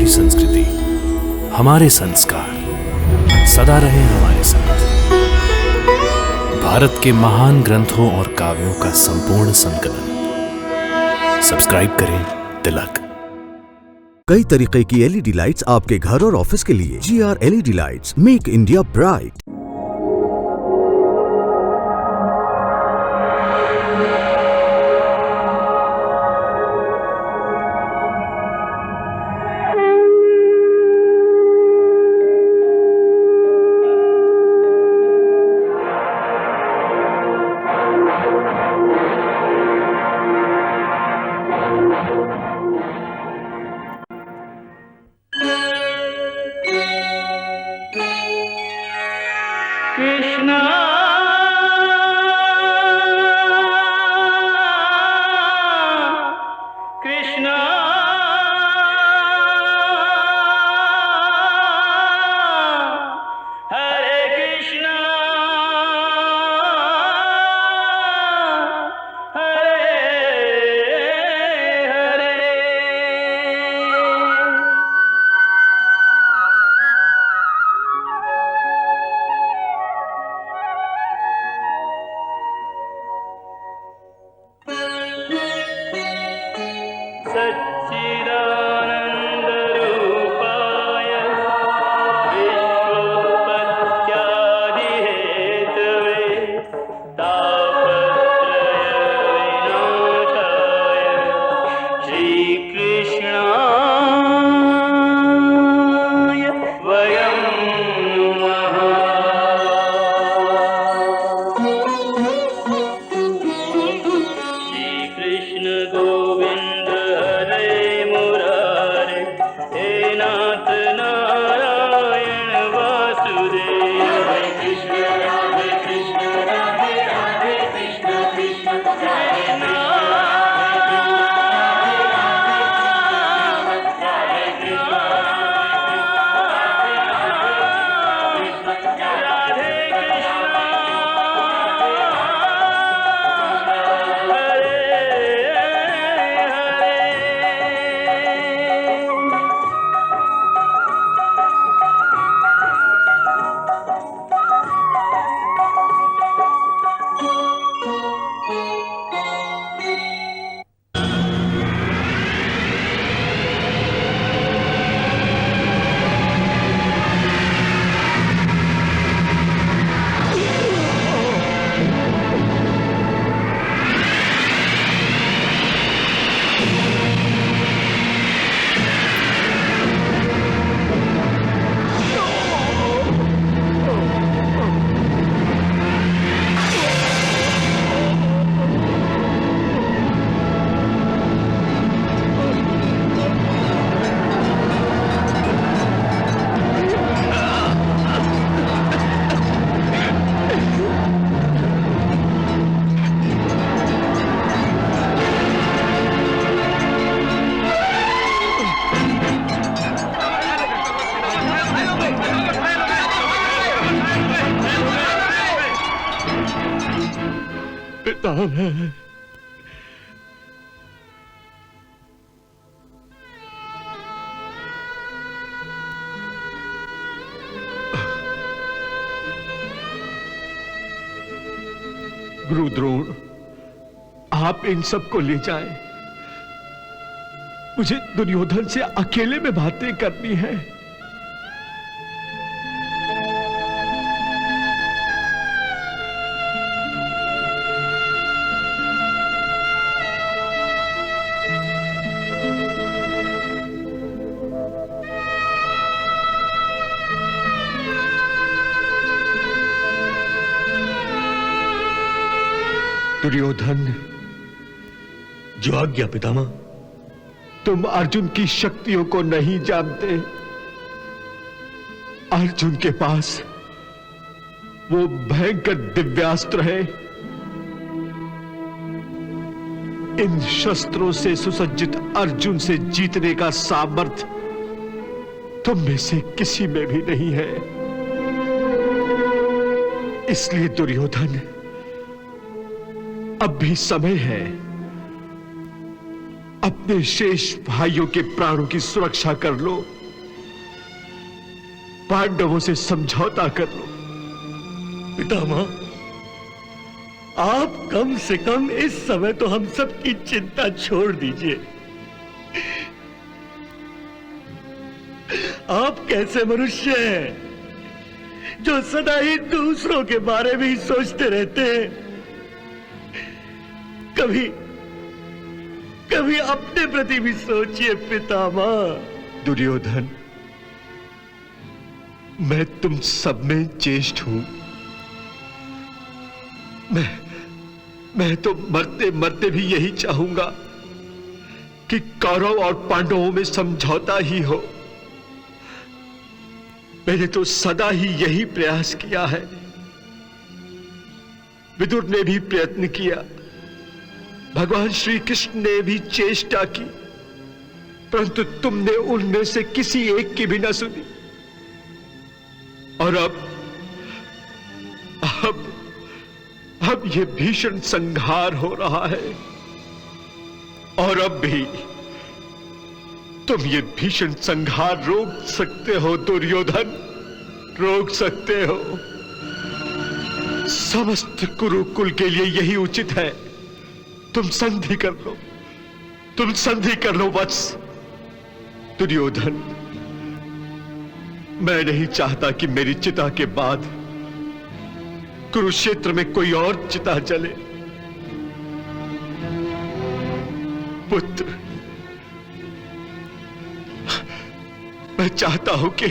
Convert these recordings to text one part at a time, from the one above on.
हमारी संस्कृति, हमारे संस्कार सदा रहे हमारे साथ। भारत के महान ग्रंथों और काव्यों का संपूर्ण संकलन। सब्सक्राइब करें तिलक। कई तरीके की एलईडी लाइट्स आपके घर और ऑफिस के लिए। GR LED lights, make India bright. Krishna Krishna Hare Krishna Hare Hare. सच्चिदानन्दरूपाय विश्वोत्पत्त्यादिहेतवे तापत्रयविनाशाय श्रीकृष्णाय वयं नमः। श्रीकृष्ण गोविंद हरे मुरारे, हे नाथ नारायण वासुदेव। हरे कृष्ण राधे कृष्ण राधे राधे कृष्ण कृष्ण हरे नाम। राधे कृष्ण राधे कृष्ण हरे हरे। गुरु द्रोण, आप इन सबको ले जाएं। मुझे दुर्योधन से अकेले में बातें करनी है। दुर्योधन, जो आज्ञा पितामह। तुम अर्जुन की शक्तियों को नहीं जानते। अर्जुन के पास वो भयंकर दिव्यास्त्र है। इन शस्त्रों से सुसज्जित अर्जुन से जीतने का सामर्थ्य तुम में से किसी में भी नहीं है। इसलिए दुर्योधन, अब भी समय है। अपने शेष भाइयों के प्राणों की सुरक्षा कर लो, पांडवों से समझौता कर लो। पितामह, आप कम से कम इस समय तो हम सब की चिंता छोड़ दीजिए। आप कैसे मनुष्य हैं जो सदा ही दूसरों के बारे में ही सोचते रहते हैं, कभी कभी अपने प्रति भी सोचिए पितामह। दुर्योधन, मैं तुम सब में ज्येष्ठ हूं। मैं तो मरते मरते भी यही चाहूंगा कि कौरव और पांडवों में समझौता ही हो। मैंने तो सदा ही यही प्रयास किया है। विदुर ने भी प्रयत्न किया, भगवान श्री कृष्ण ने भी चेष्टा की, परंतु तुमने उनमें से किसी एक की भी न सुनी। और अब यह भीषण संहार हो रहा है। और अब भी तुम ये भीषण संहार रोक सकते हो दुर्योधन, रोक सकते हो। समस्त कुरुकुल के लिए यही उचित है। तुम संधि कर लो, तुम संधि कर लो वत्स। दुर्योधन, मैं नहीं चाहता कि मेरी चिता के बाद कुरुक्षेत्र में कोई और चिता जले। पुत्र, मैं चाहता हूं कि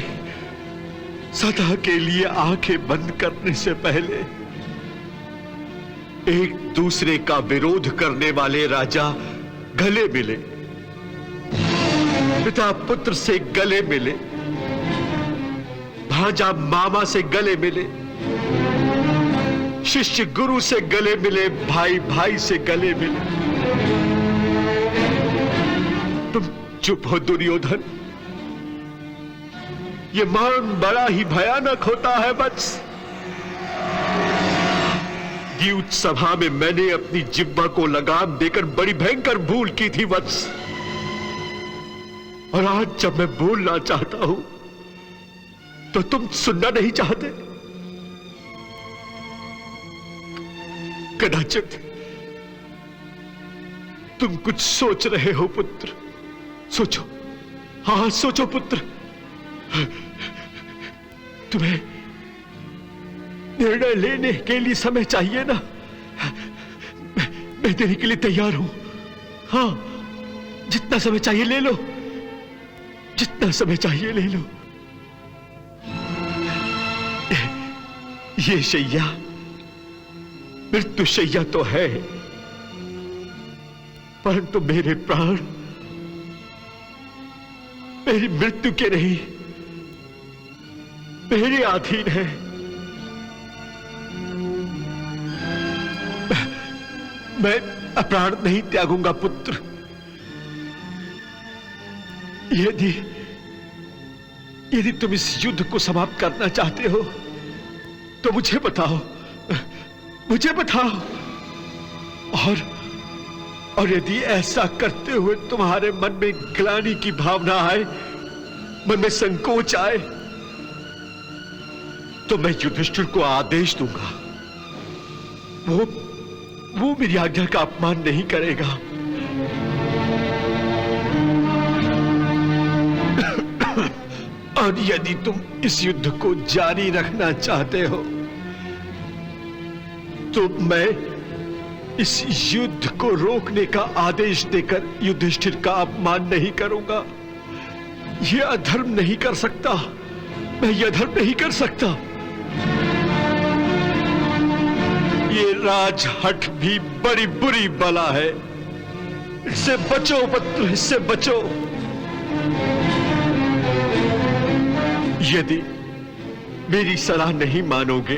सदा के लिए आंखें बंद करने से पहले एक दूसरे का विरोध करने वाले राजा गले मिले, पिता पुत्र से गले मिले, भांजा मामा से गले मिले, शिष्य गुरु से गले मिले, भाई भाई से गले मिले। तुम चुप हो दुर्योधन। ये मरण बड़ा ही भयानक होता है वत्स। द्यूत सभा में मैंने अपनी जिह्वा को लगाम देकर बड़ी भयंकर भूल की थी वत्स। और आज जब मैं बोलना चाहता हूं तो तुम सुनना नहीं चाहते। कदाचित तुम कुछ सोच रहे हो पुत्र। सोचो, हां सोचो पुत्र। तुम्हें निर्णय लेने के लिए समय चाहिए ना। मैं देने के लिए तैयार हूं। हां, जितना समय चाहिए ले लो, जितना समय चाहिए ले लो। ये शैया मृत्यु शैया तो है, परंतु मेरे प्राण मेरी मृत्यु के नहीं, मेरे अधीन है। मैं प्राण नहीं त्यागूंगा पुत्र। यदि तुम इस युद्ध को समाप्त करना चाहते हो तो मुझे बताओ, मुझे बताओ। और यदि ऐसा करते हुए तुम्हारे मन में ग्लानि की भावना आए, मन में संकोच आए, तो मैं युधिष्ठिर को आदेश दूंगा। वो मेरी आज्ञा का अपमान नहीं करेगा। और यदि तुम इस युद्ध को जारी रखना चाहते हो तो मैं इस युद्ध को रोकने का आदेश देकर युधिष्ठिर का अपमान नहीं करूंगा। यह अधर्म नहीं कर सकता, मैं यह अधर्म नहीं कर सकता। ये राजहठ भी बड़ी बुरी बला है। इससे बचो पुत्र, इससे बचो। यदि मेरी सलाह नहीं मानोगे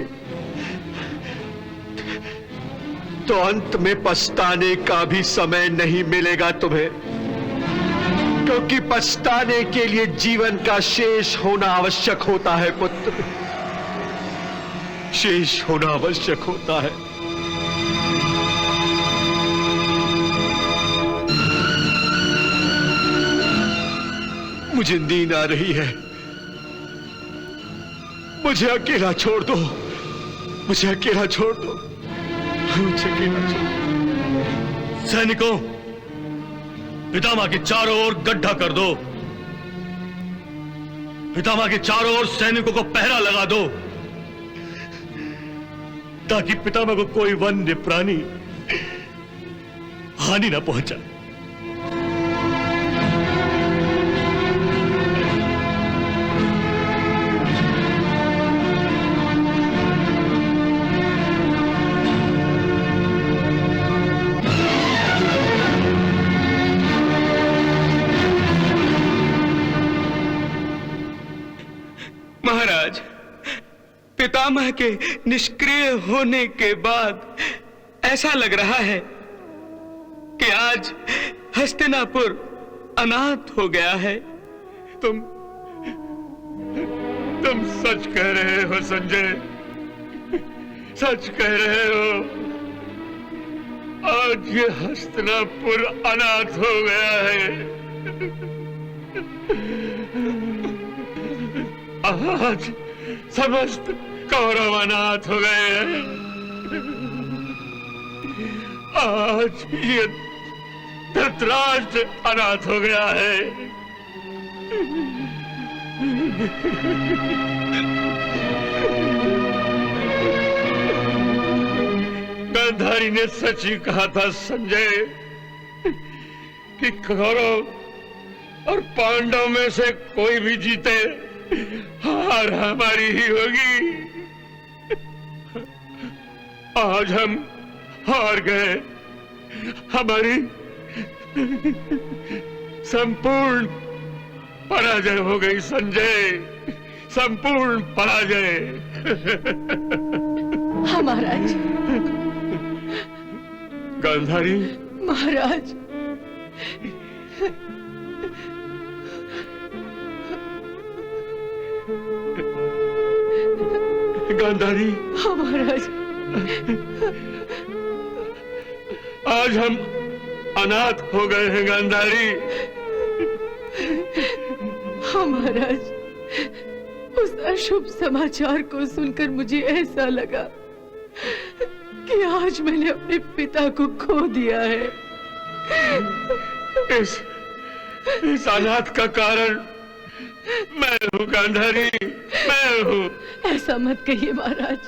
तो अंत में पछताने का भी समय नहीं मिलेगा तुम्हें, क्योंकि पछताने के लिए जीवन का शेष होना आवश्यक होता है पुत्र, शेष होना आवश्यक होता है। मुझे नींद आ रही है। मुझे अकेला छोड़ दो, मुझे अकेला छोड़ दो, मुझे अकेला छोड़ दो। सैनिकों, पितामह के चारों ओर गड्ढा कर दो। पितामह के चारों ओर सैनिकों को पहरा लगा दो, ताकि पितामह को कोई वन्य प्राणी हानि न पहुंचाए। महाराज, पितामह के निष्क्रिय होने के बाद ऐसा लग रहा है कि आज हस्तिनापुर अनाथ हो गया है। तुम सच कह रहे हो संजय, सच कह रहे हो। आज ये हस्तिनापुर अनाथ हो गया है। आज समस्त कौरव अनाथ हो गए हैं। आज ये धृतराष्ट्र अनाथ हो गया है। गांधारी ने सच ही कहा था संजय कि कौरव और पांडव में से कोई भी जीते, हार हमारी ही होगी। आज हम हार गए। हमारी संपूर्ण पराजय हो गई संजय, संपूर्ण पराजय। हाँ महाराज। गांधारी, महाराज, गांधारी। हाँ महाराज। आज हम अनाथ हो गए हैं गांधारी। हाँ महाराज, उस अशुभ समाचार को सुनकर मुझे ऐसा लगा कि आज मैंने अपने पिता को खो दिया है। इस अनाथ का कारण मैं हूँ गांधारी, मैं हूँ। ऐसा मत कहिए महाराज,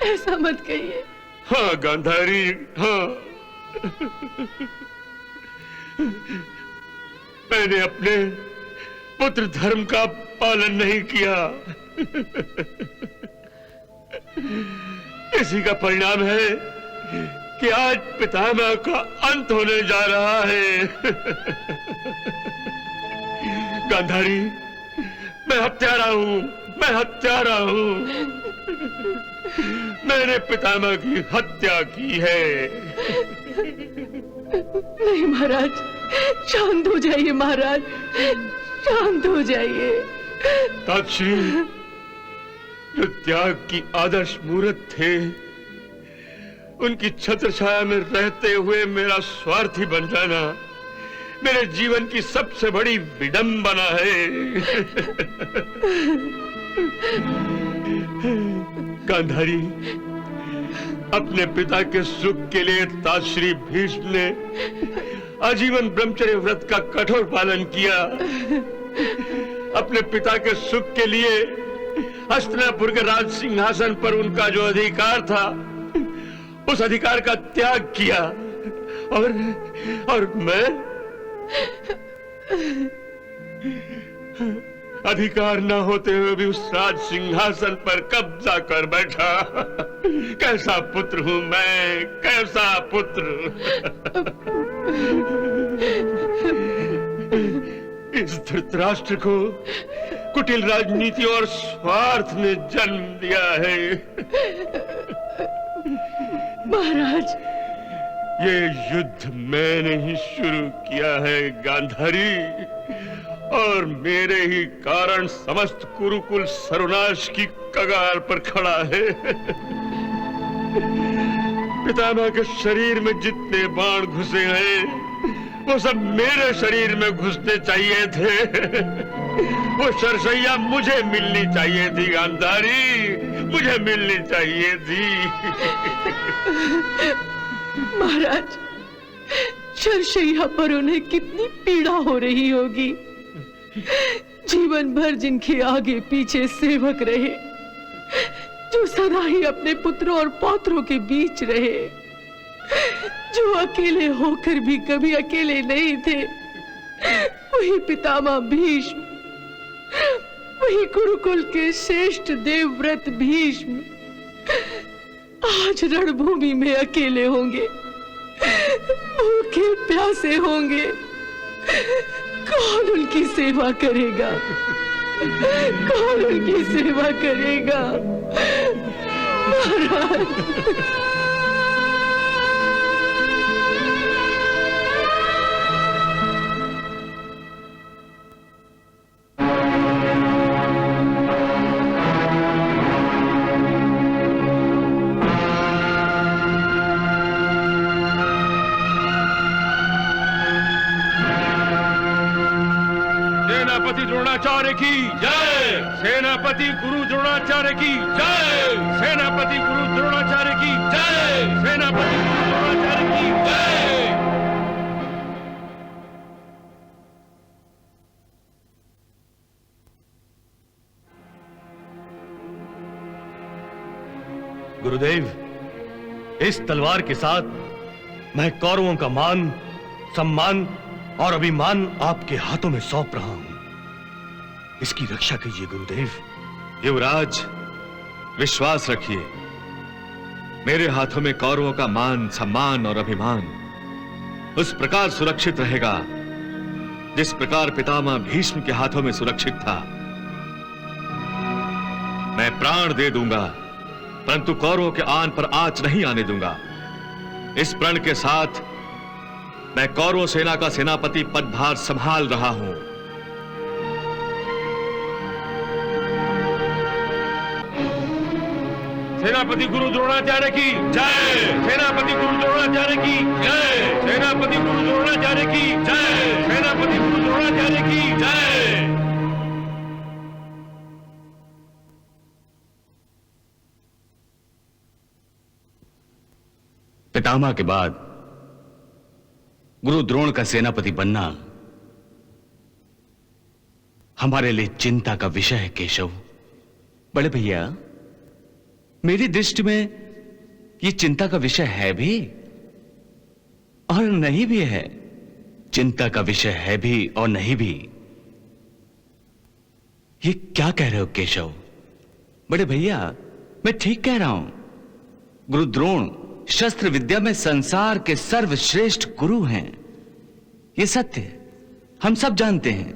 ऐसा मत कहिए। हाँ गांधारी, हाँ। मैंने अपने पुत्र धर्म का पालन नहीं किया। इसी का परिणाम है कि आज पितामह का अंत होने जा रहा है। गांधारी, मैं हत्यारा हूँ, मैं हत्यारा हूँ। मैंने पितामह की हत्या की है। नहीं महाराज, शांत हो जाइए महाराज, शांत हो जाइए। ताक्षी, जो त्याग की आदर्श मूर्त थे, उनकी छत्र छाया में रहते हुए मेरा स्वार्थी बन जाना मेरे जीवन की सबसे बड़ी विडंबना है। गांधारी, अपने पिता के सुख के लिए ताश्री भीष्म ने आजीवन ब्रह्मचर्य व्रत का कठोर पालन किया। अपने पिता के सुख के लिए हस्तिनापुर के राज सिंहासन पर उनका जो अधिकार था, उस अधिकार का त्याग किया। और मैं अधिकार न होते हुए भी उस राज सिंहासन पर कब्जा कर बैठा। कैसा पुत्र हूं मैं, कैसा पुत्र। इस धृतराष्ट्र को कुटिल राजनीति और स्वार्थ ने जन्म दिया है। महाराज, ये युद्ध मैंने ही शुरू किया है गांधारी, और मेरे ही कारण समस्त कुरुकुल सर्वनाश की कगार पर खड़ा है। पितामह के शरीर में जितने बाण घुसे हैं, वो सब मेरे शरीर में घुसने चाहिए थे। वो सरसैया मुझे मिलनी चाहिए थी गांधारी, मुझे मिलनी चाहिए थी। महाराज, सरसैया पर उन्हें कितनी पीड़ा हो रही होगी। जीवन भर जिनके आगे पीछे सेवक रहे, जो सदा ही अपने पुत्रों और पौत्रों के बीच रहे, जो अकेले होकर भी कभी अकेले नहीं थे, वही पितामह भीष्म, वही गुरुकुल के श्रेष्ठ देवव्रत भीष्म आज रणभूमि में अकेले होंगे, भूखे प्यासे होंगे। कौन उनकी सेवा करेगा? कौन उनकी सेवा करेगा? महाराज, सेनापति द्रोणाचार्य की जय। सेनापति गुरु द्रोणाचार्य की जय। सेनापति गुरु द्रोणाचार्य की जय। सेनापति गुरु द्रोणाचार्य की जय। गुरुदेव, इस तलवार के साथ मैं कौरवों का मान, सम्मान और अभिमान आपके हाथों में सौंप रहा हूं। इसकी रक्षा कीजिए गुरुदेव। युवराज, विश्वास रखिए, मेरे हाथों में कौरवों का मान, सम्मान और अभिमान उस प्रकार सुरक्षित रहेगा जिस प्रकार पितामह भीष्म के हाथों में सुरक्षित था। मैं प्राण दे दूंगा, परंतु कौरवों के आन पर आंच नहीं आने दूंगा। इस प्रण के साथ मैं कौरव सेना का सेनापति पदभार संभाल रहा हूं। सेनापति गुरु द्रोणाचार्य की जय। सेनापति गुरु द्रोणाचार्य की जय। सेनापति गुरु द्रोणाचार्य की जय। सेनापति गुरु द्रोणाचार्य की जय। पितामह के बाद गुरु द्रोण का सेनापति बनना हमारे लिए चिंता का विषय है केशव। बड़े भैया, मेरी दृष्टि में यह चिंता का विषय है भी और नहीं भी है। चिंता का विषय है भी और नहीं भी। ये क्या कह रहे हो केशव? बड़े भैया, मैं ठीक कह रहा हूं। गुरु द्रोण शस्त्र विद्या में संसार के सर्वश्रेष्ठ गुरु हैं। ये सत्य है, हम सब जानते हैं।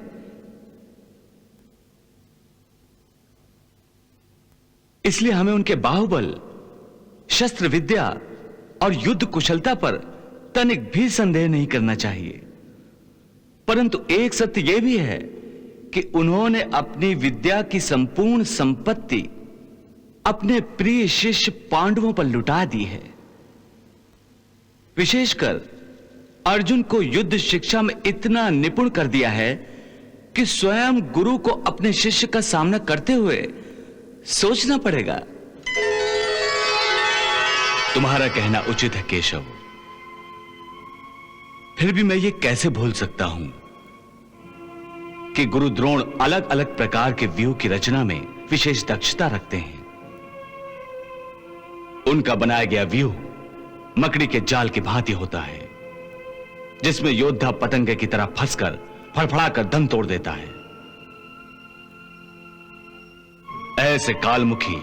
इसलिए हमें उनके बाहुबल, शस्त्र विद्या और युद्ध कुशलता पर तनिक भी संदेह नहीं करना चाहिए। परंतु एक सत्य यह भी है कि उन्होंने अपनी विद्या की संपूर्ण संपत्ति अपने प्रिय शिष्य पांडवों पर लुटा दी है। विशेषकर अर्जुन को युद्ध शिक्षा में इतना निपुण कर दिया है कि स्वयं गुरु को अपने शिष्य का सामना करते हुए सोचना पड़ेगा। तुम्हारा कहना उचित है केशव, फिर भी मैं ये कैसे भूल सकता हूं कि गुरु द्रोण अलग अलग प्रकार के व्यूह की रचना में विशेष दक्षता रखते हैं। उनका बनाया गया व्यूह मकड़ी के जाल की भांति होता है, जिसमें योद्धा पतंगे की तरह फंसकर फड़फड़ाकर दम तोड़ देता है। ऐसे कालमुखी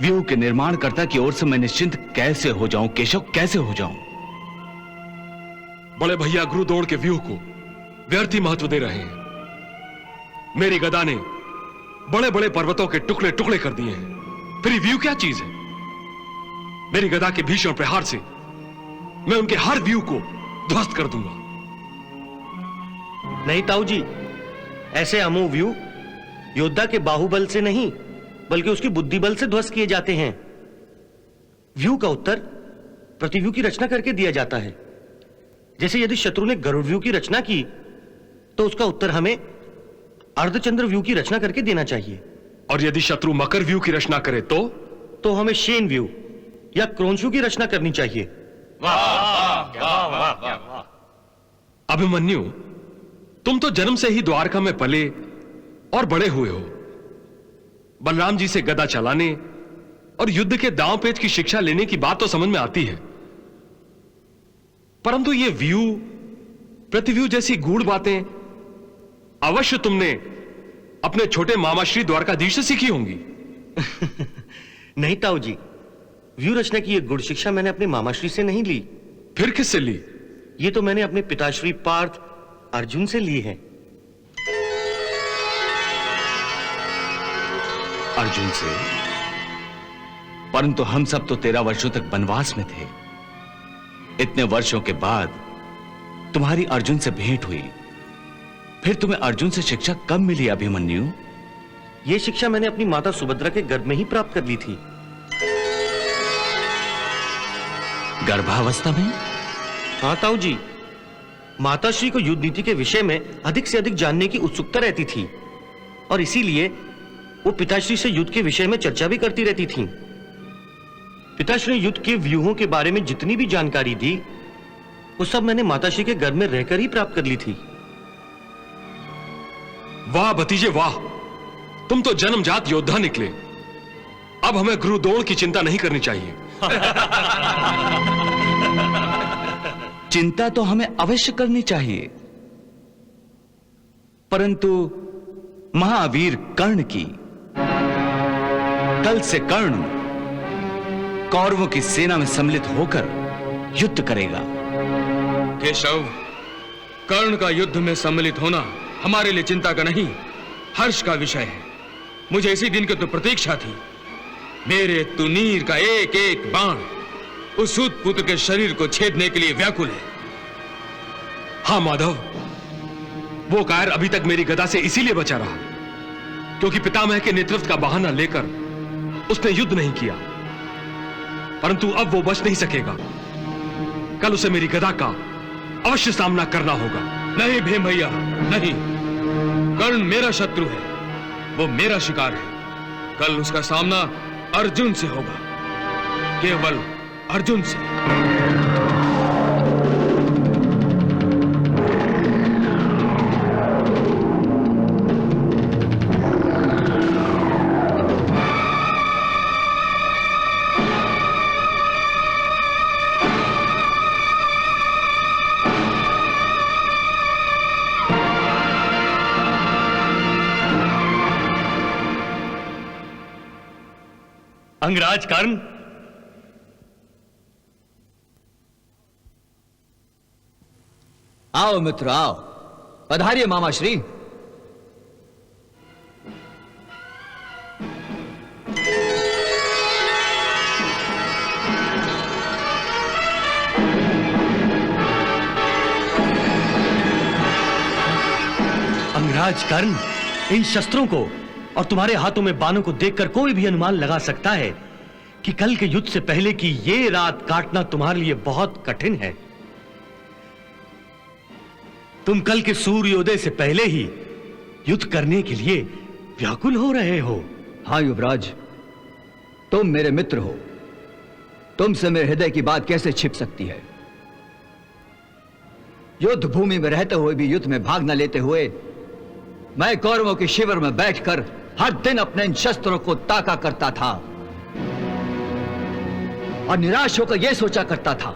व्यूह के निर्माणकर्ता की ओर से मैं निश्चिंत कैसे हो जाऊं केशव, कैसे हो जाऊं? बड़े भैया गुरु द्रोण के व्यूह को व्यर्थ ही महत्व दे रहे हैं। मेरी गदा ने बड़े बड़े पर्वतों के टुकड़े टुकड़े कर दिए हैं, फिर व्यू क्या चीज है? मेरी गदा के भीषण प्रहार से मैं उनके हर व्यू को ध्वस्त कर दूंगा। नहीं ताऊ जी, ऐसे अमोघ व्यू योद्धा के बाहुबल से नहीं बल्कि उसकी बुद्धि बल से ध्वस्त किए जाते हैं। व्यू का उत्तर प्रतिव्यू की रचना करके दिया जाता है। जैसे यदि शत्रु ने गरुड़ व्यू की रचना की तो उसका उत्तर हमें अर्धचंद्र व्यू की रचना करके देना चाहिए। और यदि शत्रु मकर व्यू की रचना करे तो हमें शेन व्यू या क्रोंशु की रचना करनी चाहिए। अभिमन्यु, तुम तो जन्म से ही द्वारका में पले और बड़े हुए हो। बलराम जी से गदा चलाने और युद्ध के दांव पेच की शिक्षा लेने की बात तो समझ में आती है, परंतु ये व्यू प्रतिव्यू जैसी गूढ़ बातें अवश्य तुमने अपने छोटे मामा श्री द्वारकाधीश से सीखी होंगी। नहीं ताऊ जी, व्यू रचना की यह गुड़ शिक्षा मैंने अपने मामाश्री से नहीं ली। फिर किससे ली? ये तो मैंने अपने पिताश्री पार्थ अर्जुन से ली है। अर्जुन से? परंतु हम सब तो 13 वर्षों तक वनवास में थे। इतने वर्षों के बाद तुम्हारी अर्जुन से भेंट हुई, फिर तुम्हें अर्जुन से शिक्षा कब मिली अभिमन्यु? यह शिक्षा मैंने अपनी माता सुभद्रा के गर्भ में ही प्राप्त कर ली थी। गर्भावस्था में? हाँ ताऊ जी, माताश्री को युद्ध नीति के विषय में अधिक से अधिक जानने की उत्सुकता रहती थी और इसीलिए वो पिताश्री से युद्ध के विषय में चर्चा भी करती रहती थीं। पिताश्री ने युद्ध के व्यूहों के बारे में जितनी भी जानकारी दी वो सब मैंने माताश्री के गर्भ में रहकर ही प्राप्त कर ली थी। वाह भतीजे वाह, तुम तो जन्मजात योद्धा निकले। अब हमें गुरु द्रोण की चिंता नहीं करनी चाहिए। चिंता तो हमें अवश्य करनी चाहिए, परंतु महावीर कर्ण की। कल से कर्ण कौरवों की सेना में सम्मिलित होकर युद्ध करेगा। केशव, कर्ण का युद्ध में सम्मिलित होना हमारे लिए चिंता का नहीं, हर्ष का विषय है। मुझे इसी दिन की तो प्रतीक्षा थी। मेरे तुनीर का एक एक बाण उस सूत पुत्र के शरीर को छेदने के लिए व्याकुल है। हाँ माधव, वो कायर अभी तक मेरी गदा से इसीलिए बचा रहा क्योंकि पितामह के नेतृत्व का बहाना लेकर उसने युद्ध नहीं किया, परंतु अब वो बच नहीं सकेगा। कल उसे मेरी गदा का अवश्य सामना करना होगा। नहीं भीम भैया, नहीं। कर्ण मेरा शत्रु है, वो मेरा शिकार है। कल उसका सामना अर्जुन से होगा, केवल अर्जुन से। अंगराज कर्ण, आओ मित्र आओ, पधारिए मामा श्री। अंगराज कर्ण, इन शस्त्रों को और तुम्हारे हाथों में बाणों को देखकर कोई भी अनुमान लगा सकता है कि कल के युद्ध से पहले की ये रात काटना तुम्हारे लिए बहुत कठिन है। तुम कल के सूर्योदय से पहले ही युद्ध करने के लिए व्याकुल हो रहे हो। हाँ युवराज, तुम मेरे मित्र हो, तुमसे मेरे हृदय की बात कैसे छिप सकती है। युद्ध भूमि में रहते हुए भी युद्ध में भाग न लेते हुए मैं कौरवों के शिविर में बैठकर हर दिन अपने इन शस्त्रों को ताका करता था और निराश होकर यह सोचा करता था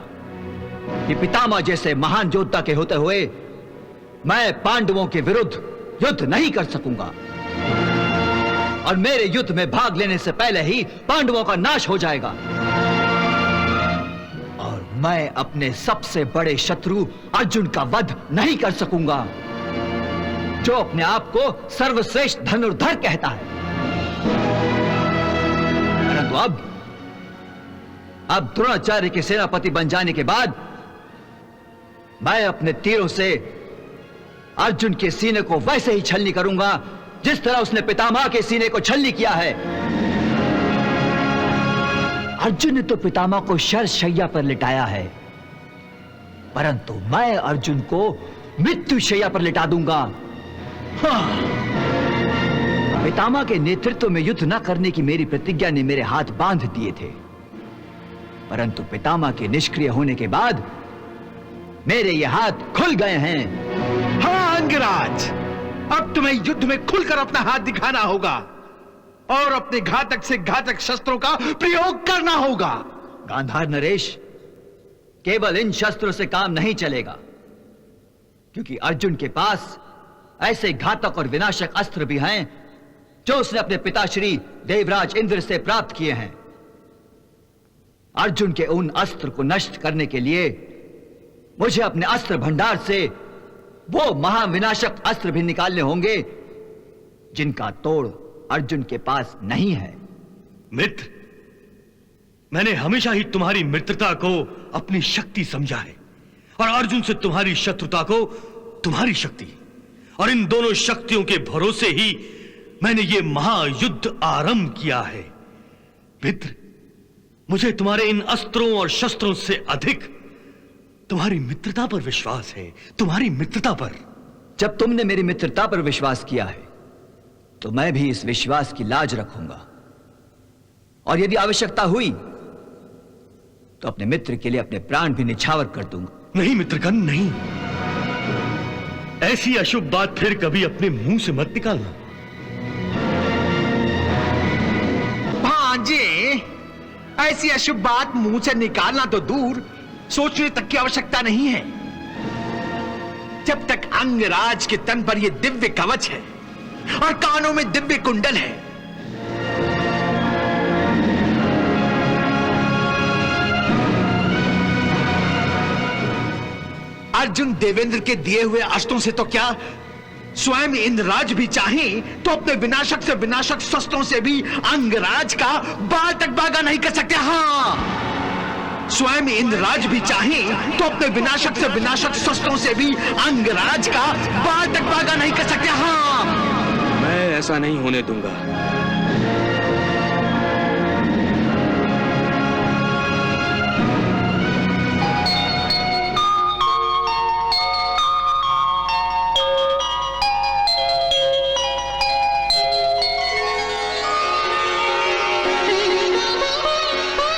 कि पितामह जैसे महान योद्धा के होते हुए मैं पांडवों के विरुद्ध युद्ध नहीं कर सकूंगा और मेरे युद्ध में भाग लेने से पहले ही पांडवों का नाश हो जाएगा और मैं अपने सबसे बड़े शत्रु अर्जुन का वध नहीं कर सकूंगा, जो अपने आप को सर्वश्रेष्ठ धनुर्धर कहता है। परंतु अब द्रोणाचार्य के सेनापति बन जाने के बाद मैं अपने तीरों से अर्जुन के सीने को वैसे ही छलनी करूंगा जिस तरह उसने पितामह के सीने को छलनी किया है। अर्जुन ने तो पितामह को शरशैया पर लिटाया है, परंतु मैं अर्जुन को मृत्युशैया पर लिटा दूंगा। हाँ। पितामह के नेतृत्व में युद्ध न करने की मेरी प्रतिज्ञा ने मेरे हाथ बांध दिए थे, परंतु पितामह के निष्क्रिय होने के बाद मेरे ये हाथ खुल गए हैं। हाँ अंगराज, अब तुम्हें युद्ध में खुलकर अपना हाथ दिखाना होगा और अपने घातक से घातक शस्त्रों का प्रयोग करना होगा। गांधार नरेश, केवल इन शस्त्रों से काम नहीं चलेगा, क्योंकि अर्जुन के पास ऐसे घातक और विनाशक अस्त्र भी हैं जो उसने अपने पिताश्री देवराज इंद्र से प्राप्त किए हैं। अर्जुन के उन अस्त्र को नष्ट करने के लिए मुझे अपने अस्त्र भंडार से वो महाविनाशक अस्त्र भी निकालने होंगे जिनका तोड़ अर्जुन के पास नहीं है। मित्र, मैंने हमेशा ही तुम्हारी मित्रता को अपनी शक्ति समझा है और अर्जुन से तुम्हारी शत्रुता को तुम्हारी शक्ति, और इन दोनों शक्तियों के भरोसे ही मैंने ये महायुद्ध आरंभ किया है। मित्र, मुझे तुम्हारे इन अस्त्रों और शस्त्रों से अधिक तुम्हारी मित्रता पर विश्वास है, तुम्हारी मित्रता पर। जब तुमने मेरी मित्रता पर विश्वास किया है तो मैं भी इस विश्वास की लाज रखूंगा, और यदि आवश्यकता हुई तो अपने मित्र के लिए अपने प्राण भी निछावर कर दूंगा। नहीं मित्रगण, नहीं, ऐसी अशुभ बात फिर कभी अपने मुंह से मत निकालना। भांजे, ऐसी अशुभ बात मुंह से निकालना तो दूर, सोचने तक की आवश्यकता नहीं है। जब तक अंगराज के तन पर यह दिव्य कवच है और कानों में दिव्य कुंडल है, अर्जुन देवेंद्र के दिए हुए अस्त्रों से तो क्या, स्वयं इंद्रराज भी चाहें तो अपने विनाशक से विनाशक शस्त्रों से भी अंगराज का बाल तक बागा नहीं कर सकते। हाँ, स्वयं इंद्रराज भी चाहें तो अपने विनाशक से विनाशक शस्त्रों से भी अंगराज का बाल तक बागा नहीं कर सकते। हाँ, मैं ऐसा नहीं होने दूंगा।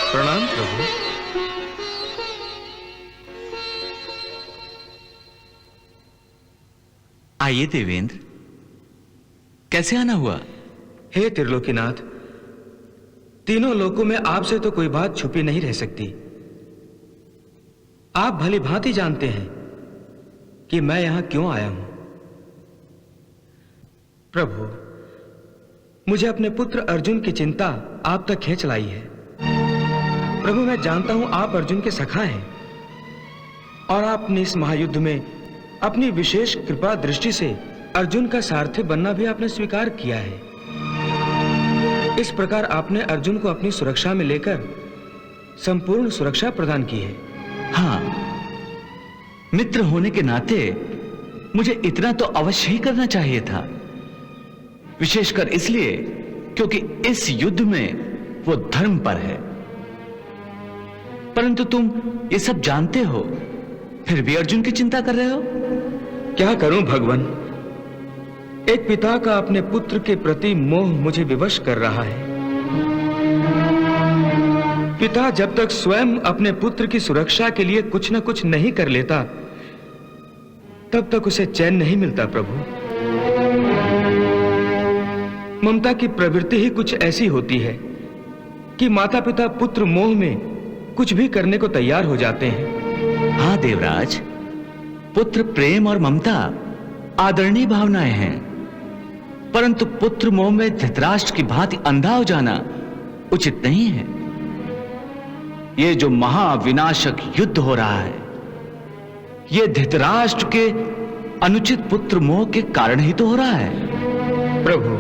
प्रणाम प्रभु। आइए देवेंद्र, कैसे आना हुआ? हे त्रिलोकीनाथ, तीनों लोकों में आपसे तो कोई बात छुपी नहीं रह सकती। आप भली भांति जानते हैं कि मैं यहां क्यों आया हूं। प्रभु, मुझे अपने पुत्र अर्जुन की चिंता आप तक खींच लाई है। प्रभु, मैं जानता हूं आप अर्जुन के सखा हैं और आपने इस महायुद्ध में अपनी विशेष कृपा दृष्टि से अर्जुन का सारथी बनना भी आपने स्वीकार किया है। इस प्रकार आपने अर्जुन को अपनी सुरक्षा में लेकर संपूर्ण सुरक्षा प्रदान की है। हाँ, मित्र होने के नाते मुझे इतना तो अवश्य ही करना चाहिए था, विशेषकर इसलिए क्योंकि इस युद्ध में वो धर्म पर है। परंतु तुम ये सब जानते हो, फिर भी अर्जुन की चिंता कर रहे हो। क्या करूं भगवान, एक पिता का अपने पुत्र के प्रति मोह मुझे विवश कर रहा है। पिता जब तक स्वयं अपने पुत्र की सुरक्षा के लिए कुछ न कुछ नहीं कर लेता, तब तक उसे चैन नहीं मिलता। प्रभु, ममता की प्रवृत्ति ही कुछ ऐसी होती है कि माता पिता पुत्र मोह में कुछ भी करने को तैयार हो जाते हैं। हाँ देवराज, पुत्र प्रेम और ममता आदरणीय भावनाएं हैं, परंतु पुत्र मोह में धृतराष्ट्र की भांति अंधा हो जाना उचित नहीं है। ये जो महाविनाशक युद्ध हो रहा है, ये धृतराष्ट्र के अनुचित पुत्र मोह के कारण ही तो हो रहा है। प्रभु,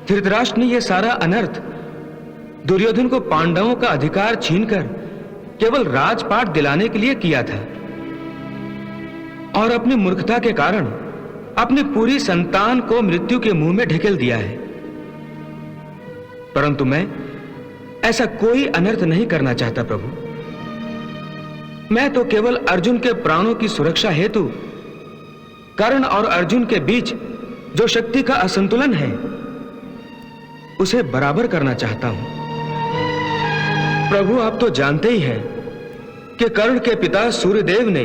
धृतराष्ट्र ने यह सारा अनर्थ दुर्योधन को पांडवों का अधिकार छीनकर केवल राजपाट दिलाने के लिए किया था, और अपनी मूर्खता के कारण अपनी पूरी संतान को मृत्यु के मुंह में ढकेल दिया है। परंतु मैं ऐसा कोई अनर्थ नहीं करना चाहता। प्रभु, मैं तो केवल अर्जुन के प्राणों की सुरक्षा हेतु कर्ण और अर्जुन के बीच जो शक्ति का असंतुलन है उसे बराबर करना चाहता हूं। प्रभु, आप तो जानते ही हैं कि कर्ण के पिता सूर्यदेव ने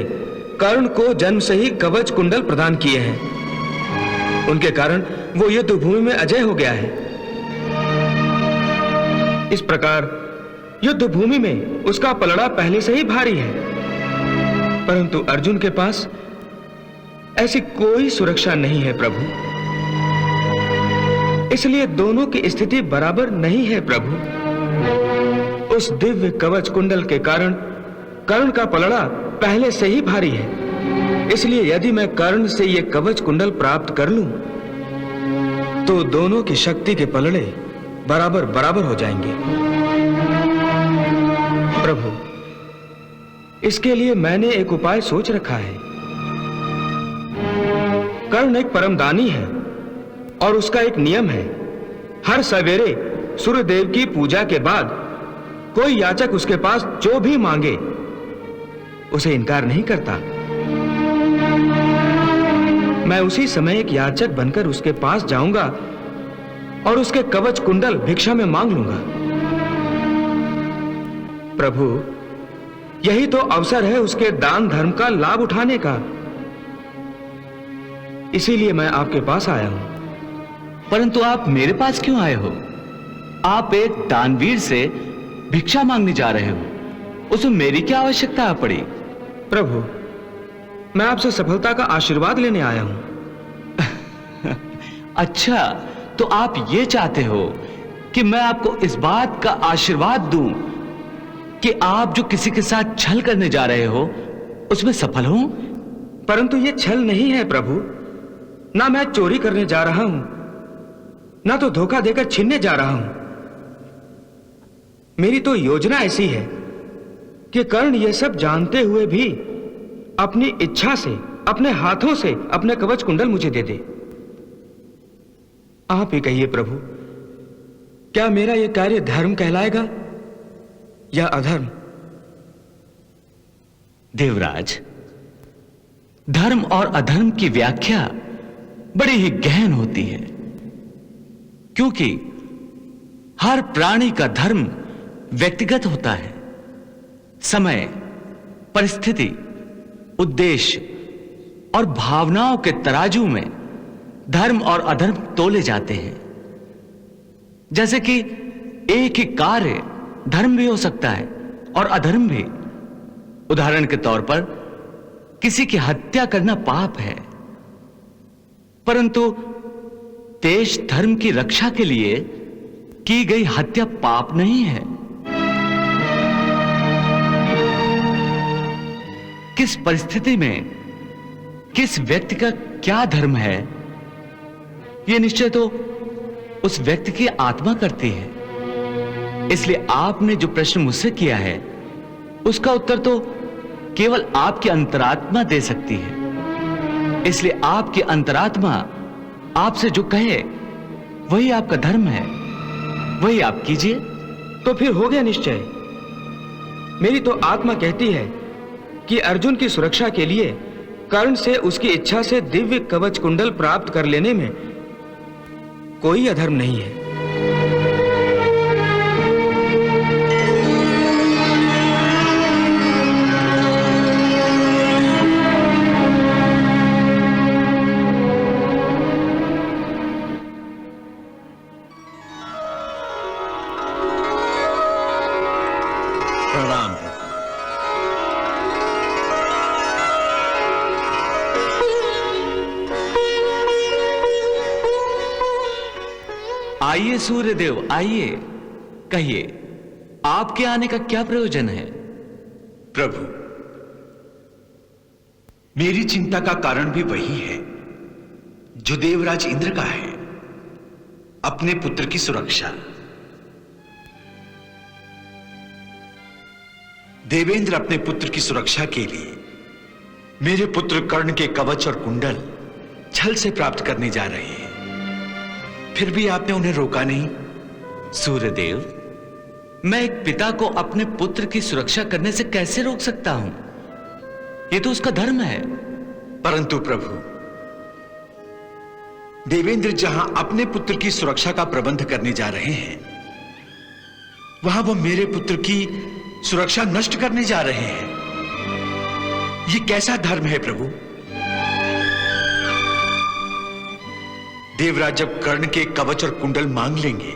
कर्ण को जन्म से ही कवच कुंडल प्रदान किए हैं। उनके कारण वो युद्ध भूमि में अजय हो गया है। इस प्रकार युद्ध भूमि में उसका पलड़ा पहले से ही भारी है, परंतु अर्जुन के पास ऐसी कोई सुरक्षा नहीं है प्रभु। इसलिए दोनों की स्थिति बराबर नहीं है प्रभु। उस दिव्य कवच कुंडल के कारण कर्ण का पलड़ा पहले से ही भारी है। इसलिए यदि मैं कर्ण से यह कवच कुंडल प्राप्त कर लूं तो दोनों की शक्ति के पलड़े बराबर बराबर हो जाएंगे। प्रभु, इसके लिए मैंने एक उपाय सोच रखा है। कर्ण एक परमदानी है और उसका एक नियम है, हर सवेरे सूर्यदेव की पूजा के बाद कोई याचक उसके पास जो भी मांगे उसे इनकार नहीं करता। मैं उसी समय एक याचक बनकर उसके पास जाऊंगा और उसके कवच कुंडल भिक्षा में मांग लूंगा। प्रभु, यही तो अवसर है उसके दान धर्म का लाभ उठाने का। इसीलिए मैं आपके पास आया हूं। परंतु आप मेरे पास क्यों आए हो? आप एक दानवीर से भिक्षा मांगने जा रहे हो, उसमें मेरी क्या आवश्यकता पड़ी? प्रभु, मैं आपसे सफलता का आशीर्वाद लेने आया हूं। अच्छा, तो आप ये चाहते हो कि मैं आपको इस बात का आशीर्वाद दूं कि आप जो किसी के साथ छल करने जा रहे हो उसमें सफल हो? परंतु ये छल नहीं है प्रभु। ना मैं चोरी करने जा रहा हूं, ना तो धोखा देकर छीनने जा रहा हूं। मेरी तो योजना ऐसी है कि कर्ण ये सब जानते हुए भी अपनी इच्छा से, अपने हाथों से अपने कवच कुंडल मुझे दे दे। आप ही कहिए प्रभु, क्या मेरा यह कार्य धर्म कहलाएगा या अधर्म? देवराज, धर्म और अधर्म की व्याख्या बड़ी ही गहन होती है, क्योंकि हर प्राणी का धर्म व्यक्तिगत होता है। समय, परिस्थिति, उद्देश्य और भावनाओं के तराजू में धर्म और अधर्म तोले जाते हैं। जैसे कि एक ही कार्य धर्म भी हो सकता है और अधर्म भी। उदाहरण के तौर पर किसी की हत्या करना पाप है, परंतु देश धर्म की रक्षा के लिए की गई हत्या पाप नहीं है। किस परिस्थिति में किस व्यक्ति का क्या धर्म है, यह निश्चय तो उस व्यक्ति की आत्मा करती है। इसलिए आपने जो प्रश्न मुझसे किया है उसका उत्तर तो केवल आपकी अंतरात्मा दे सकती है। इसलिए आपकी अंतरात्मा आपसे जो कहे वही आपका धर्म है, वही आप कीजिए। तो फिर हो गया निश्चय। मेरी तो आत्मा कहती है कि अर्जुन की सुरक्षा के लिए कर्ण से उसकी इच्छा से दिव्य कवच कुंडल प्राप्त कर लेने में कोई अधर्म नहीं है। प्रणाम। आइए सूर्यदेव, आइए। कहिए, आपके आने का क्या प्रयोजन है? प्रभु, मेरी चिंता का कारण भी वही है जो देवराज इंद्र का है, अपने पुत्र की सुरक्षा। देवेंद्र अपने पुत्र की सुरक्षा के लिए मेरे पुत्र कर्ण के कवच और कुंडल छल से प्राप्त करने जा रहे हैं, फिर भी आपने उन्हें रोका नहीं। सूर्यदेव, मैं एक पिता को अपने पुत्र की सुरक्षा करने से कैसे रोक सकता हूं? ये तो उसका धर्म है। परंतु प्रभु, देवेंद्र जहां अपने पुत्र की सुरक्षा का प्रबंध करने जा रहे हैं, वहां वो मेरे पुत्र की सुरक्षा नष्ट करने जा रहे हैं। ये कैसा धर्म है प्रभु? देवराज जब कर्ण के कवच और कुंडल मांग लेंगे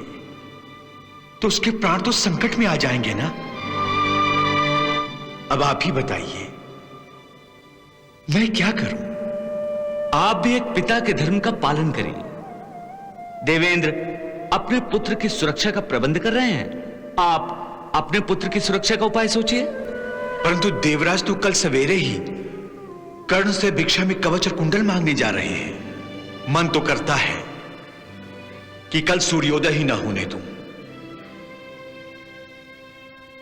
तो उसके प्राण तो संकट में आ जाएंगे ना। अब आप ही बताइए, मैं क्या करूं? आप भी एक पिता के धर्म का पालन करिए। देवेंद्र अपने पुत्र की सुरक्षा का प्रबंध कर रहे हैं, आप अपने पुत्र की सुरक्षा का उपाय सोचिए। परंतु देवराज तो कल सवेरे ही कर्ण से भिक्षा में कवच और कुंडल मांगने जा रहे हैं। मन तो करता है कि कल सूर्योदय ही ना होने दूं,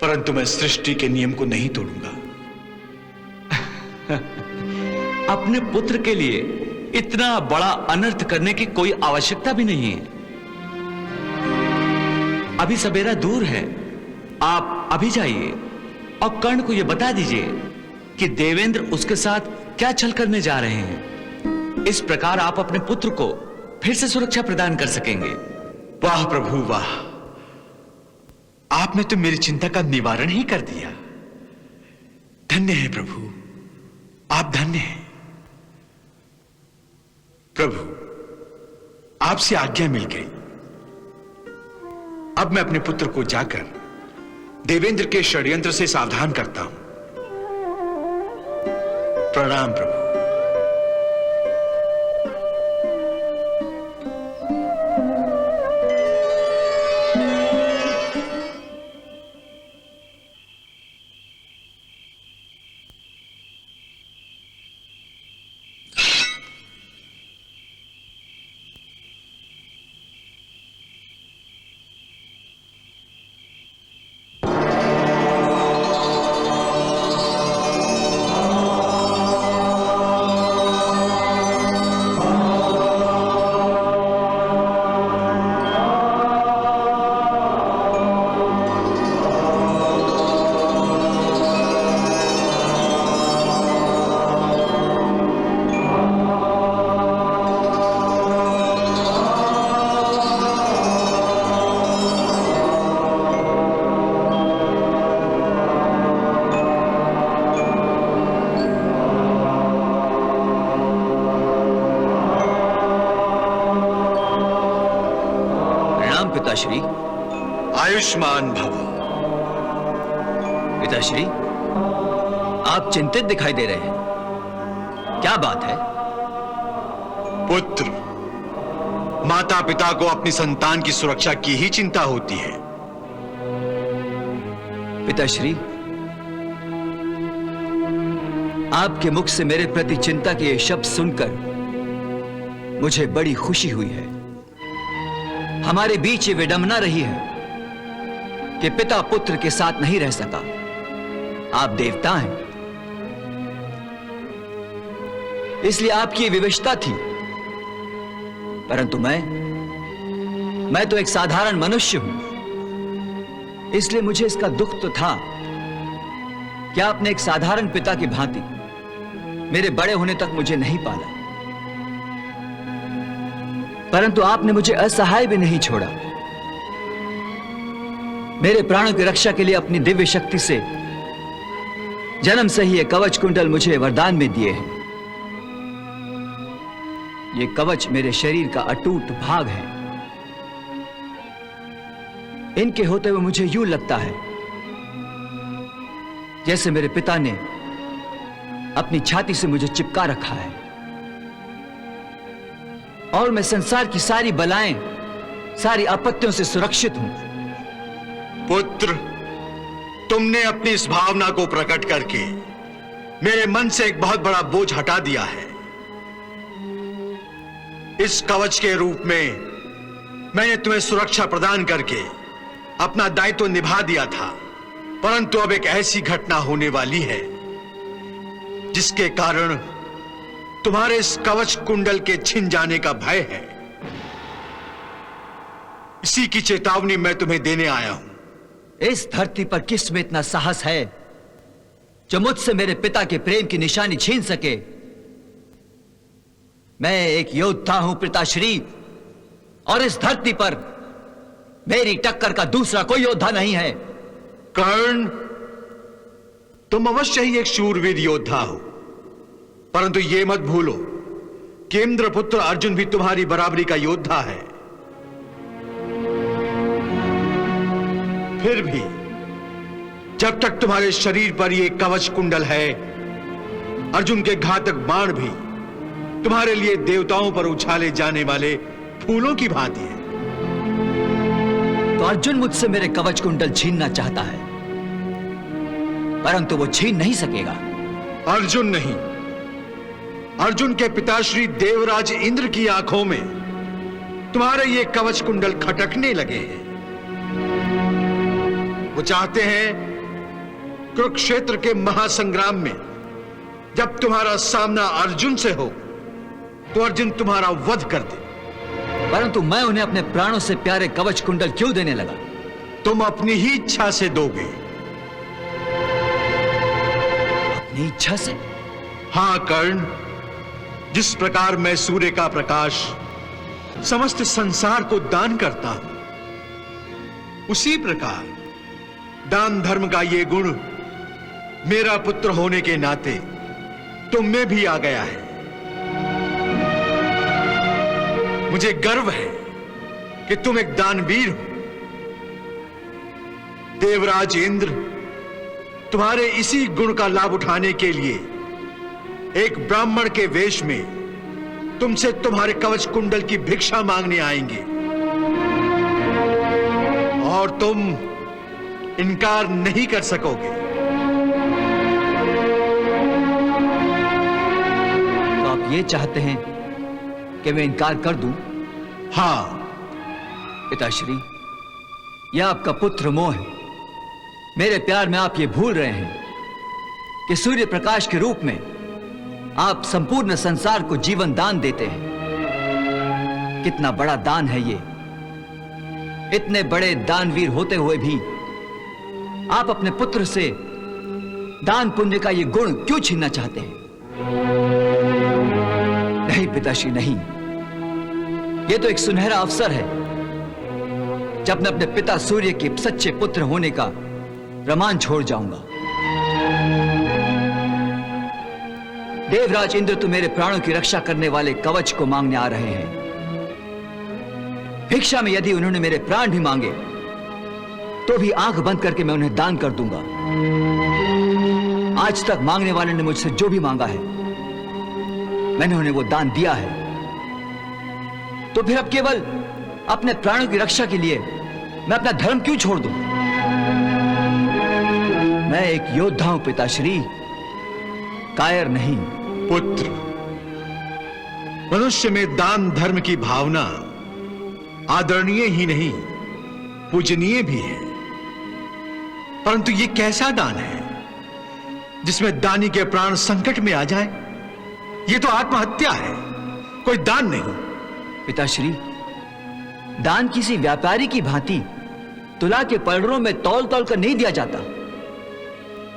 परंतु मैं सृष्टि के नियम को नहीं तोड़ूंगा। अपने पुत्र के लिए इतना बड़ा अनर्थ करने की कोई आवश्यकता भी नहीं है। अभी सवेरा दूर है, आप अभी जाइए और कर्ण को यह बता दीजिए कि देवेंद्र उसके साथ क्या छल करने जा रहे हैं। इस प्रकार आप अपने पुत्र को फिर से सुरक्षा प्रदान कर सकेंगे। वाह प्रभु वाह, आपने तो मेरी चिंता का निवारण ही कर दिया। धन्य है प्रभु, आप धन्य हैं। प्रभु, आपसे आज्ञा मिल गई। अब मैं अपने पुत्र को जाकर देवेंद्र के षड्यंत्र से सावधान करता हूं। प्रणाम प्रभु। पिताश्री। आयुष्मान भव। पिताश्री, आप चिंतित दिखाई दे रहे हैं, क्या बात है? पुत्र, माता पिता को अपनी संतान की सुरक्षा की ही चिंता होती है। पिताश्री, आपके मुख से मेरे प्रति चिंता के ये शब्द सुनकर मुझे बड़ी खुशी हुई है। हमारे बीच ये विडंबना रही है कि पिता पुत्र के साथ नहीं रह सका। आप देवता हैं, इसलिए आपकी विवशता थी, परंतु मैं तो एक साधारण मनुष्य हूं, इसलिए मुझे इसका दुख तो था कि आपने एक साधारण पिता की भांति मेरे बड़े होने तक मुझे नहीं पाला, परंतु आपने मुझे असहाय भी नहीं छोड़ा। मेरे प्राणों की रक्षा के लिए अपनी दिव्य शक्ति से जन्म से ही ये कवच कुंडल मुझे वरदान में दिए हैं। ये कवच मेरे शरीर का अटूट भाग है। इनके होते हुए मुझे यूं लगता है जैसे मेरे पिता ने अपनी छाती से मुझे चिपका रखा है और मैं संसार की सारी बलाएं, सारी आपत्तियों से सुरक्षित हूं। पुत्र, तुमने अपनी इस भावना को प्रकट करके मेरे मन से एक बहुत बड़ा बोझ हटा दिया है। इस कवच के रूप में मैंने तुम्हें सुरक्षा प्रदान करके अपना दायित्व निभा दिया था, परंतु अब एक ऐसी घटना होने वाली है जिसके कारण तुम्हारे इस कवच कुंडल के छिन जाने का भय है। इसी की चेतावनी मैं तुम्हें देने आया हूं। इस धरती पर किस में इतना साहस है जो मुझसे मेरे पिता के प्रेम की निशानी छीन सके। मैं एक योद्धा हूं पिताश्री, और इस धरती पर मेरी टक्कर का दूसरा कोई योद्धा नहीं है। कर्ण, तुम अवश्य ही एक शूरवीर योद्धा हो, परंतु यह मत भूलो कि इंद्रपुत्र अर्जुन भी तुम्हारी बराबरी का योद्धा है। फिर भी जब तक तुम्हारे शरीर पर यह कवच कुंडल है, अर्जुन के घातक बाण भी तुम्हारे लिए देवताओं पर उछाले जाने वाले फूलों की भांति है। तो अर्जुन मुझसे मेरे कवच कुंडल छीनना चाहता है, परंतु वो छीन नहीं सकेगा। अर्जुन नहीं, अर्जुन के पिताश्री देवराज इंद्र की आंखों में तुम्हारे ये कवच कुंडल खटकने लगे हैं। वो चाहते हैं कुरुक्षेत्र के महासंग्राम में जब तुम्हारा सामना अर्जुन से हो तो अर्जुन तुम्हारा वध कर दे। परंतु मैं उन्हें अपने प्राणों से प्यारे कवच कुंडल क्यों देने लगा? तुम अपनी ही इच्छा से दोगे। अपनी इच्छा से? हां कर्ण, जिस प्रकार मैं सूर्य का प्रकाश समस्त संसार को दान करता हूं, उसी प्रकार दान धर्म का यह गुण मेरा पुत्र होने के नाते तुम में भी आ गया है। मुझे गर्व है कि तुम एक दानवीर हो। देवराज इंद्र तुम्हारे इसी गुण का लाभ उठाने के लिए एक ब्राह्मण के वेश में तुमसे तुम्हारे कवच कुंडल की भिक्षा मांगने आएंगे, और तुम इनकार नहीं कर सकोगे। तो आप ये चाहते हैं कि मैं इनकार कर दूं? हां पिताश्री, यह आपका पुत्र मोह है। मेरे प्यार में आप ये भूल रहे हैं कि सूर्य प्रकाश के रूप में आप संपूर्ण संसार को जीवन दान देते हैं। कितना बड़ा दान है ये! इतने बड़े दानवीर होते हुए भी आप अपने पुत्र से दान पुण्य का ये गुण क्यों छीनना चाहते हैं? नहीं पिताश्री, नहीं। ये तो एक सुनहरा अवसर है जब मैं अपने पिता सूर्य के सच्चे पुत्र होने का प्रमाण छोड़ जाऊंगा। देवराज इंद्र तो मेरे प्राणों की रक्षा करने वाले कवच को मांगने आ रहे हैं। भिक्षा में यदि उन्होंने मेरे प्राण भी मांगे तो भी आंख बंद करके मैं उन्हें दान कर दूंगा। आज तक मांगने वाले ने मुझसे जो भी मांगा है मैंने उन्हें वो दान दिया है। तो फिर अब केवल अपने प्राणों की रक्षा के लिए मैं अपना धर्म क्यों छोड़ दूं? मैं एक योद्धा हूं पिताश्री, कायर नहीं। पुत्र, मनुष्य में दान धर्म की भावना आदरणीय ही नहीं पूजनीय भी है, परंतु यह कैसा दान है जिसमें दानी के प्राण संकट में आ जाए? यह तो आत्महत्या है, कोई दान नहीं। पिताश्री, दान किसी व्यापारी की भांति तुला के पलड़ों में तौल तौल कर नहीं दिया जाता।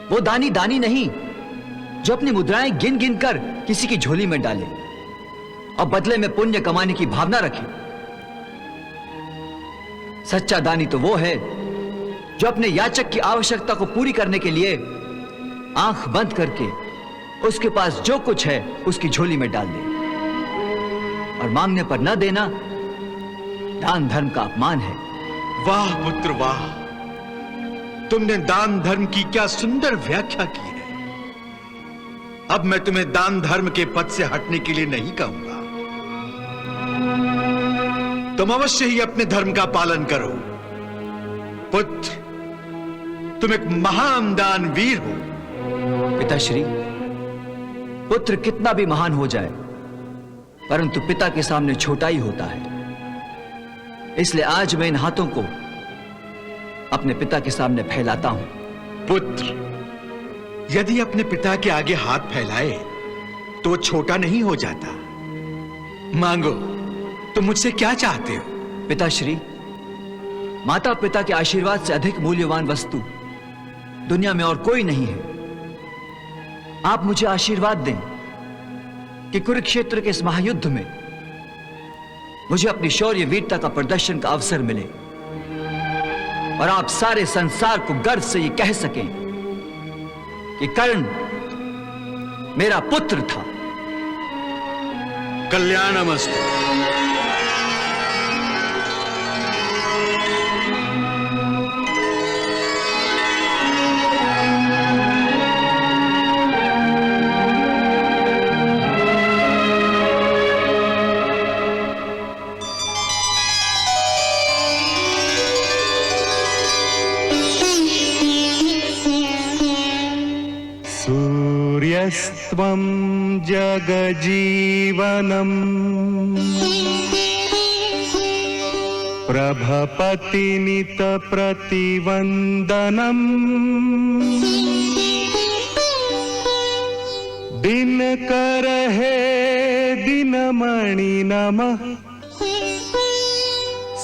वो दानी दानी नहीं जो अपनी मुद्राएं गिन गिन कर किसी की झोली में डाले और बदले में पुण्य कमाने की भावना रखे। सच्चा दानी तो वो है जो अपने याचक की आवश्यकता को पूरी करने के लिए आंख बंद करके उसके पास जो कुछ है उसकी झोली में डाल दे, और मांगने पर न देना दान धर्म का अपमान है। वाह पुत्र वाह, तुमने दान धर्म की क्या सुंदर व्याख्या की है। अब मैं तुम्हें दान धर्म के पद से हटने के लिए नहीं कहूंगा। तुम अवश्य ही अपने धर्म का पालन करो। पुत्र, तुम एक महान दानवीर हो। पिताश्री, पुत्र कितना भी महान हो जाए परंतु पिता के सामने छोटा ही होता है। इसलिए आज मैं इन हाथों को अपने पिता के सामने फैलाता हूं। पुत्र, यदि अपने पिता के आगे हाथ फैलाए तो छोटा नहीं हो जाता। मांगो, तुम मुझसे क्या चाहते हो? पिताश्री, माता पिता के आशीर्वाद से अधिक मूल्यवान वस्तु दुनिया में और कोई नहीं है। आप मुझे आशीर्वाद दें कि कुरुक्षेत्र के इस महायुद्ध में मुझे अपनी शौर्य वीरता का प्रदर्शन का अवसर मिले और आप सारे संसार को गर्व से ये कह सकें कि कर्ण मेरा पुत्र था। कल्याणमस्तु। सूर्यस्त्वं जगजीवनम् प्रभपतिनितप्रतिवन्दनम् दिनकर हे दिनमणि नमः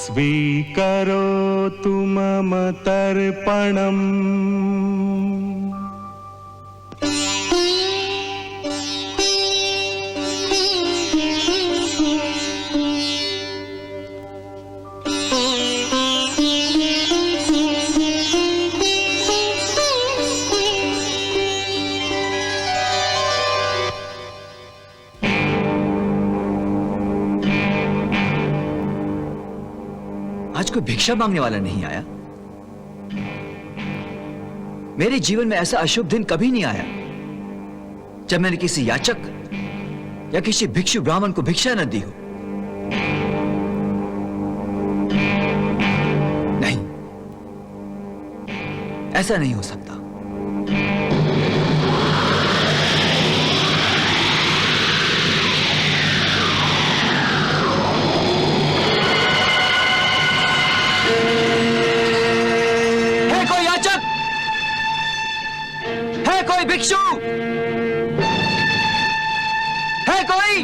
स्वीकरोतु मम तर्पणम्। आज कोई भिक्षा मांगने वाला नहीं आया। मेरे जीवन में ऐसा अशुभ दिन कभी नहीं आया जब मैंने किसी याचक या किसी भिक्षु ब्राह्मण को भिक्षा न दी हो। नहीं, ऐसा नहीं हो सकता। भिक्षु है कोई?